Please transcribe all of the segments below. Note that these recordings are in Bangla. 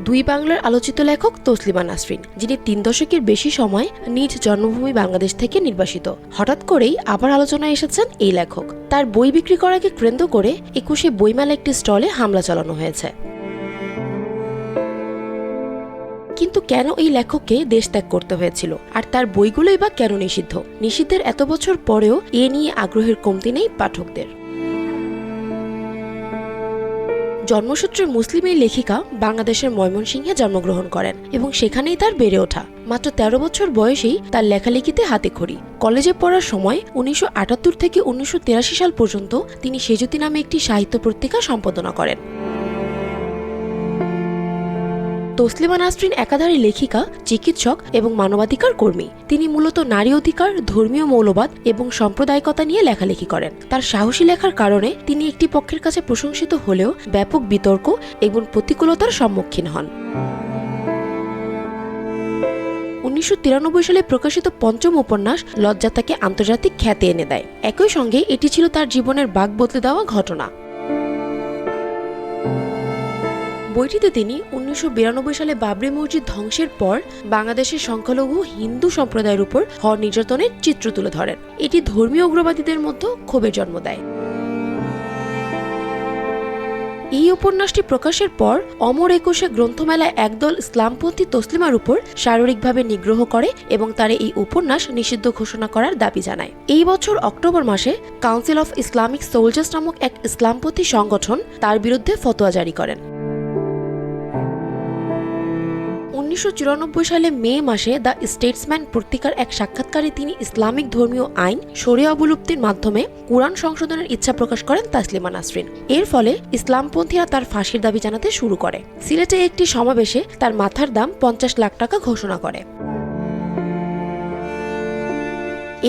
দুই বাংলার আলোচিত লেখক তসলিমা নাসরিন, যিনি 3 দশকের বেশি সময় নিজ জন্মভূমি বাংলাদেশ থেকে নির্বাসিত। হঠাৎ করেই আবার আলোচনায় এসেছেন এই লেখক। তার বই বিক্রি করাকে কেন্দ্র করে 21শে বইমেলা একটি স্টলে হামলা চালানো হয়েছে। কিন্তু কেন এই লেখককে দেশ ত্যাগ করতে হয়েছিল, আর তার বইগুলোই বা কেন নিষিদ্ধ? নিষিদ্ধের এত বছর পরেও এ নিয়ে আগ্রহের কমতি নেই পাঠকদের। জন্মসূত্রে মুসলিম এই লেখিকা বাংলাদেশের ময়মনসিংহে জন্মগ্রহণ করেন এবং সেখানেই তার বেড়ে ওঠা। মাত্র 13 বছর বয়সেই তার লেখালেখিতে হাতেখড়ি। কলেজে পড়ার সময় 1978 থেকে 1983 সাল পর্যন্ত তিনি সেজুতি নামে একটি সাহিত্য পত্রিকা সম্পাদনা করেন। তসলিমা নাসরিন একাধারে লেখিকা, চিকিৎসক এবং মানবাধিকার কর্মী। তিনি মূলত নারী অধিকার, ধর্মীয় মৌলবাদ এবং সাম্প্রদায়িকতা নিয়ে লেখালেখি করেন। তার সাহসী লেখার কারণে তিনি একটি পক্ষের কাছে প্রশংসিত হলেও ব্যাপক বিতর্ক এবং প্রতিকূলতার সম্মুখীন হন। 1993 সালে প্রকাশিত পঞ্চম উপন্যাস লজ্জা তাকে আন্তর্জাতিক খ্যাতি এনে দেয়। একই সঙ্গে এটি ছিল তার জীবনের বাঁক বদলে দেওয়া ঘটনা। বইটিতে তিনি 1992 সালে বাবরি মসজিদ ধ্বংসের পর বাংলাদেশের সংখ্যালঘু হিন্দু সম্প্রদায়ের উপর হওয়া নির্যাতনের চিত্র তুলে ধরেন। এটি ধর্মীয় উগ্রবাদীদের মধ্যে ক্ষোভের জন্ম দেয়। এই উপন্যাসটি প্রকাশের পর অমর একুশে গ্রন্থমেলায় একদল ইসলামপন্থী তসলিমার উপর শারীরিকভাবে নিগ্রহ করে এবং তারা এই উপন্যাস নিষিদ্ধ ঘোষণা করার দাবি জানায়। এই বছর অক্টোবর মাসে কাউন্সিল অফ ইসলামিক সোলজার্স নামক এক ইসলামপন্থী সংগঠন তার বিরুদ্ধে ফতোয়া জারি করেন। 1994 সালে মে মাসে দ্য স্টেটসম্যান পত্রিকার এক সাক্ষাৎকারে তিনি ইসলামিক ধর্মীয় আইন শরিয়া অবলুপ্তির মাধ্যমে কুরআন সংশোধনের ইচ্ছা প্রকাশ করেন তসলিমা নাসরিন। এর ফলে ইসলামপন্থীরা তার ফাঁসির দাবি জানাতে শুরু করে। সিলেটে একটি সমাবেশে তার মাথার দাম 50 লাখ টাকা ঘোষণা করে।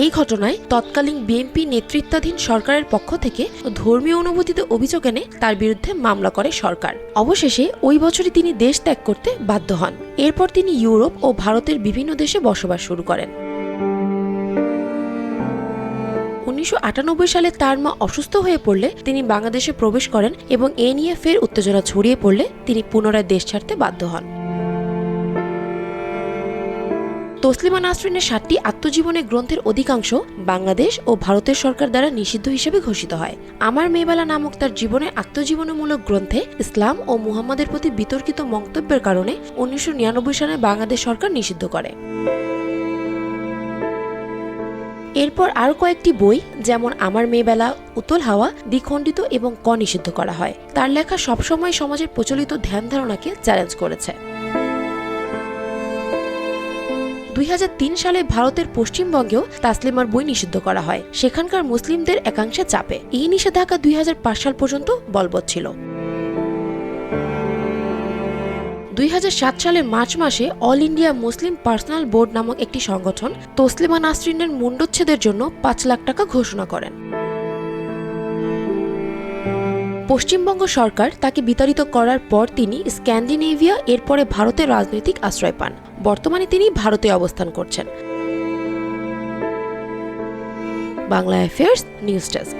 এই ঘটনায় তৎকালীন বিএনপি নেতৃত্বাধীন সরকারের পক্ষ থেকে ধর্মীয় অনুভূতিতে অভিযোগ এনে তার বিরুদ্ধে মামলা করে সরকার। অবশেষে ওই বছরই তিনি দেশ ত্যাগ করতে বাধ্য হন। এরপর তিনি ইউরোপ ও ভারতের বিভিন্ন দেশে বসবাস শুরু করেন। 1998 সালে তার মা অসুস্থ হয়ে পড়লে তিনি বাংলাদেশে প্রবেশ করেন এবং এ নিয়ে ফের উত্তেজনা ছড়িয়ে পড়লে তিনি পুনরায় দেশ ছাড়তে বাধ্য হন। তসলিমা নাসরিনের 7টি আত্মজীবনী গ্রন্থের অধিকাংশ বাংলাদেশ ও ভারতের সরকার দ্বারা নিষিদ্ধ হিসেবে ঘোষিত হয়। আমার মেয়েবেলা নামক তার জীবনের আত্মজীবনীমূলক গ্রন্থে ইসলাম ও মুহাম্মাদের প্রতি বিতর্কিত মন্তব্যের কারণে 1999 সালে বাংলাদেশ সরকার নিষিদ্ধ করে। এরপর আরও কয়েকটি বই যেমন আমার মেয়েবেলা, উতল হাওয়া, দ্বিখণ্ডিত এবং ক নিষিদ্ধ করা হয়। তার লেখা সবসময় সমাজের প্রচলিত ধ্যান ধারণাকে চ্যালেঞ্জ করেছে। 2003 সালে ভারতের পশ্চিমবঙ্গেও তসলিমার বই নিষিদ্ধ করা হয়, সেখানকার মুসলিমদের একাংশের চাপে। এই নিষেধাজ্ঞা 2005 সাল পর্যন্ত বলবৎ ছিল। 2007 সালের মার্চ মাসে all India Muslim personal board নামক একটি সংগঠন তসলিমা নাসরিনের মুণ্ডচ্ছেদের জন্য 5 লাখ টাকা ঘোষণা করেন। পশ্চিমবঙ্গ সরকার তাকে বিতাড়িত করার পর তিনি স্ক্যান্ডিনেভিয়া এরপরে ভারতের রাজনৈতিক আশ্রয় পান। বর্তমানে তিনি ভারতে অবস্থান করছেন। Bangla affairs news desk.